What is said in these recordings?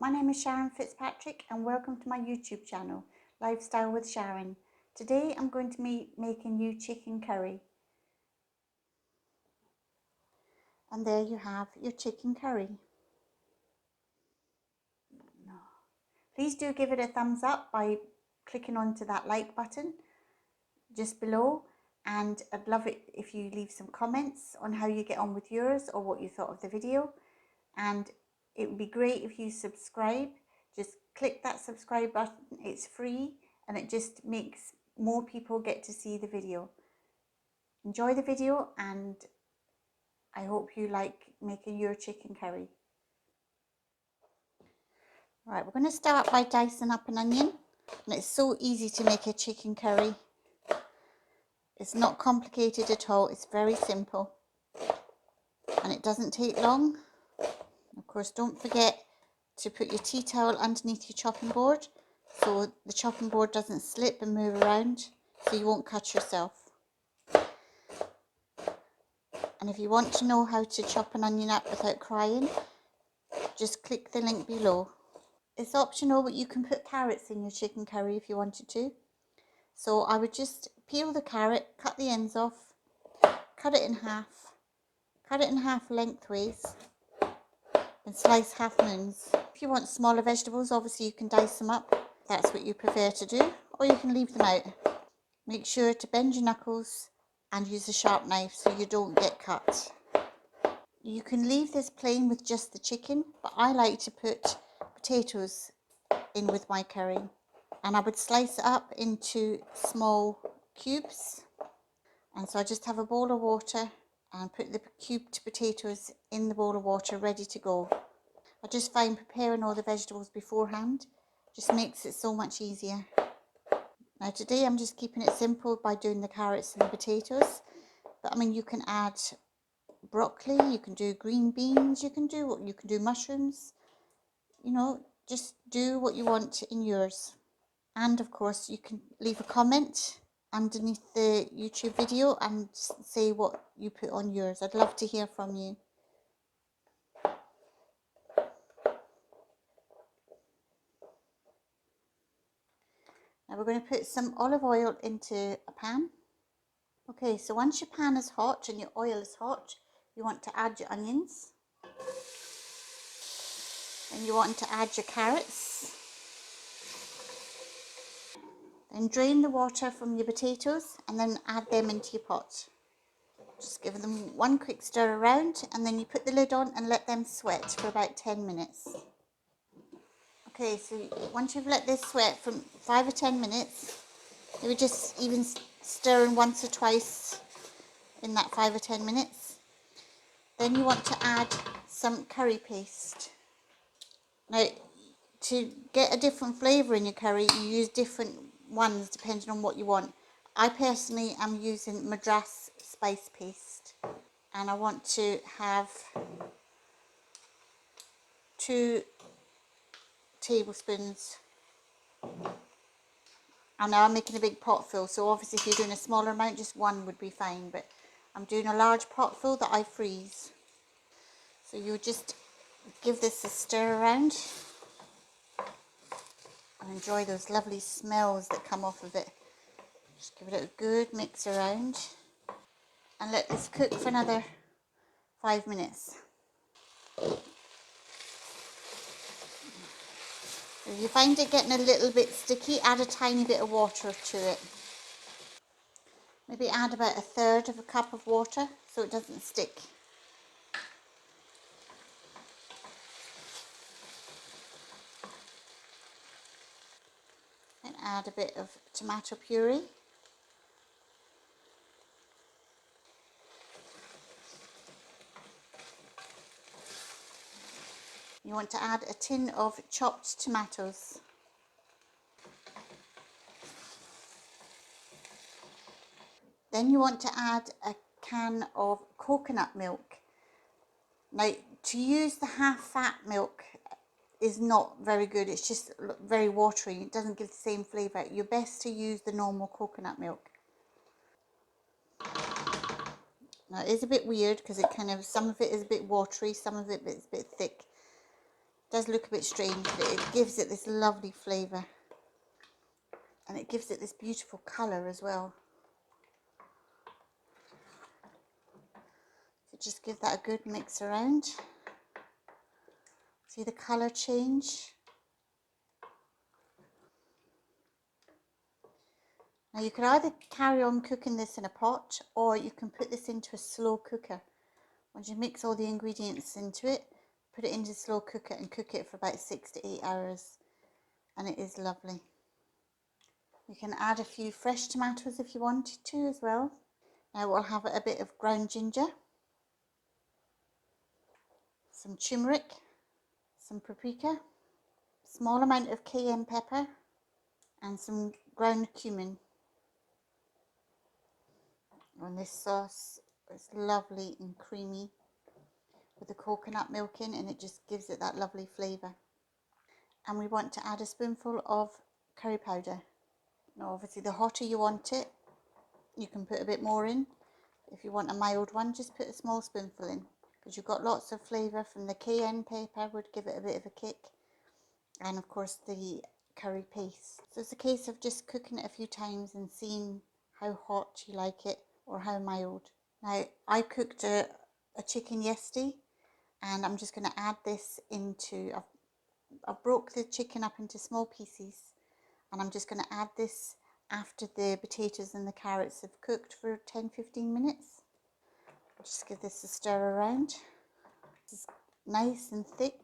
my name is Sharon Fitzpatrick and welcome to my YouTube channel, Lifestyle with Sharon. Today I'm going to be making you chicken curry. And there you have your chicken curry. Please do give it a thumbs up by clicking onto that like button just below, and I'd love it if you leave some comments on how you get on with yours or what you thought of the video. And it would be great if you subscribe. Just click that subscribe button, it's free and it just makes more people get to see the video. Enjoy the video and I hope you like making your chicken curry. Right, we're going to start by dicing up an onion, and it's so easy to make a chicken curry. It's not complicated at all, it's very simple and it doesn't take long. Of course, don't forget to put your tea towel underneath your chopping board so the chopping board doesn't slip and move around, so you won't cut yourself. And if you want to know how to chop an onion up without crying, just click the link below. It's optional, but you can put carrots in your chicken curry if you wanted to. So I would just peel the carrot, cut the ends off, cut it in half lengthways, and slice half moons. If you want smaller vegetables, obviously you can dice them up. That's what you prefer to do, or you can leave them out. Make sure to bend your knuckles and use a sharp knife so you don't get cut. You can leave this plain with just the chicken, but I like to put potatoes in with my curry. And I would slice it up into small cubes. And so I just have a bowl of water and put the cubed potatoes in the bowl of water ready to go. I just find preparing all the vegetables beforehand just makes it so much easier. Now today I'm just keeping it simple by doing the carrots and the potatoes. But I mean, you can add broccoli, you can do green beans, you can do mushrooms. You know, just do what you want in yours. And of course you can leave a comment underneath the YouTube video and say what you put on yours. I'd love to hear from you. Now we're going to put some olive oil into a pan. Okay, so once your pan is hot and your oil is hot, you want to add your onions. And you want to add your carrots. Then drain the water from your potatoes and then add them into your pot. Just give them one quick stir around and then you put the lid on and let them sweat for about 10 minutes. Okay, so once you've let this sweat for 5 or 10 minutes, you would just even stir once or twice in that 5 or 10 minutes. Then you want to add some curry paste. Now, to get a different flavour in your curry, you use different ones depending on what you want. I personally am using Madras spice paste, and I want to have 2 tablespoons. And now I'm making a big pot full, so obviously if you're doing a smaller amount, just 1 would be fine, but I'm doing a large pot full that I freeze. So you just give this a stir around and enjoy those lovely smells that come off of it. Just give it a good mix around and let this cook for another 5 minutes. If you find it getting a little bit sticky, add a tiny bit of water to it. Maybe add about 1/3 cup of water so it doesn't stick. And add a bit of tomato puree. You want to add a tin of chopped tomatoes. Then you want to add a can of coconut milk. Now, to use the half-fat milk is not very good. It's just very watery. It doesn't give the same flavour. You're best to use the normal coconut milk. Now, it is a bit weird because it some of it is a bit watery, some of it is a bit thick. does look a bit strange, but it gives it this lovely flavour. And it gives it this beautiful colour as well. So just give that a good mix around. See the colour change? Now you could either carry on cooking this in a pot, or you can put this into a slow cooker. Once you mix all the ingredients into it, put it into a slow cooker and cook it for about 6 to 8 hours. And it is lovely. You can add a few fresh tomatoes if you wanted to as well. Now we'll have a bit of ground ginger, some turmeric, some paprika, small amount of cayenne pepper, and some ground cumin. And this sauce is lovely and creamy with the coconut milk in, and it just gives it that lovely flavour. And we want to add a spoonful of curry powder. Now obviously the hotter you want it, you can put a bit more in. If you want a mild one, just put a small spoonful in, because you've got lots of flavour from the cayenne pepper, would give it a bit of a kick, and of course the curry paste. So it's a case of just cooking it a few times and seeing how hot you like it or how mild. Now I cooked a chicken yesterday, and I'm just going to add this into, I've broke the chicken up into small pieces, and I'm just going to add this after the potatoes and the carrots have cooked for 10-15 minutes. Just give this a stir around. This is nice and thick.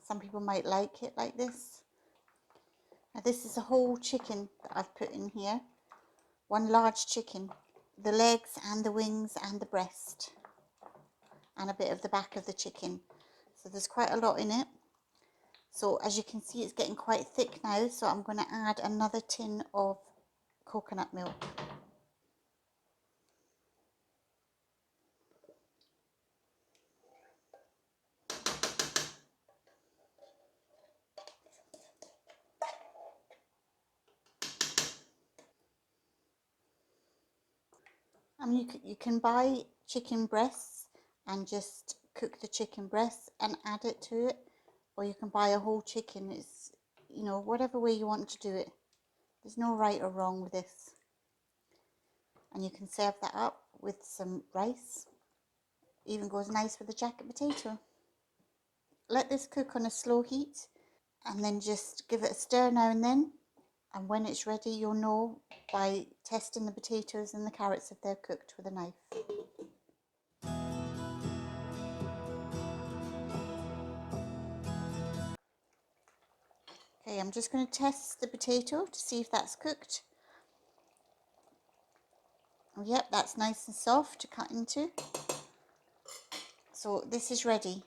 Some people might like it like this. Now this is a whole chicken that I've put in here. One large chicken. The legs and the wings and the breast. And a bit of the back of the chicken. So there's quite a lot in it. So as you can see, it's getting quite thick now. So I'm going to add another tin of coconut milk. I mean, you can buy chicken breasts and just cook the chicken breasts and add it to it, or you can buy a whole chicken. It's, you know, whatever way you want to do it. There's no right or wrong with this. And you can serve that up with some rice. Even goes nice with a jacket potato. Let this cook on a slow heat, and then just give it a stir now and then. And when it's ready, you'll know by testing the potatoes and the carrots if they're cooked with a knife. Okay, I'm just going to test the potato to see if that's cooked. Yep, that's nice and soft to cut into. So this is ready.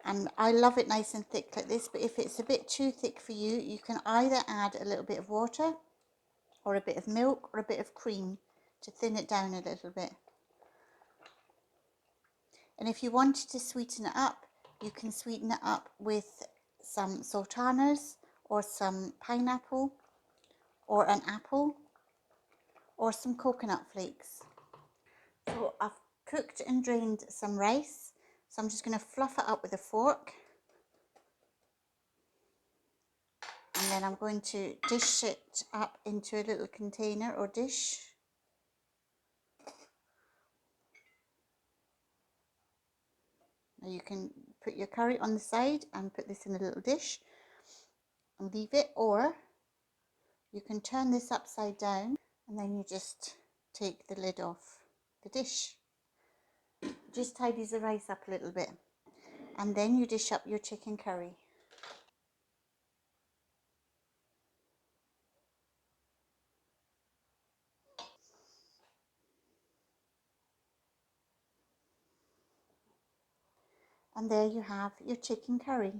And I love it nice and thick like this, but if it's a bit too thick for you, you can either add a little bit of water or a bit of milk or a bit of cream to thin it down a little bit. And if you wanted to sweeten it up, you can sweeten it up with some sultanas or some pineapple or an apple or some coconut flakes. So I've cooked and drained some rice, so I'm just going to fluff it up with a fork, and then I'm going to dish it up into a little container or dish. Now you can put your curry on the side and put this in a little dish and leave it, or you can turn this upside down and then you just take the lid off the dish. Just tidies the rice up a little bit, and then you dish up your chicken curry. And there you have your chicken curry.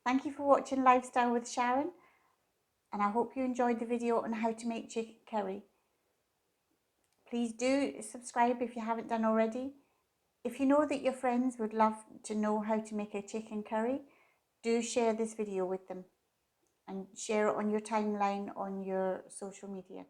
Thank you for watching Lifestyle with Sharon, and I hope you enjoyed the video on how to make chicken curry. Please do subscribe if you haven't done already. If you know that your friends would love to know how to make a chicken curry, do share this video with them and share it on your timeline on your social media.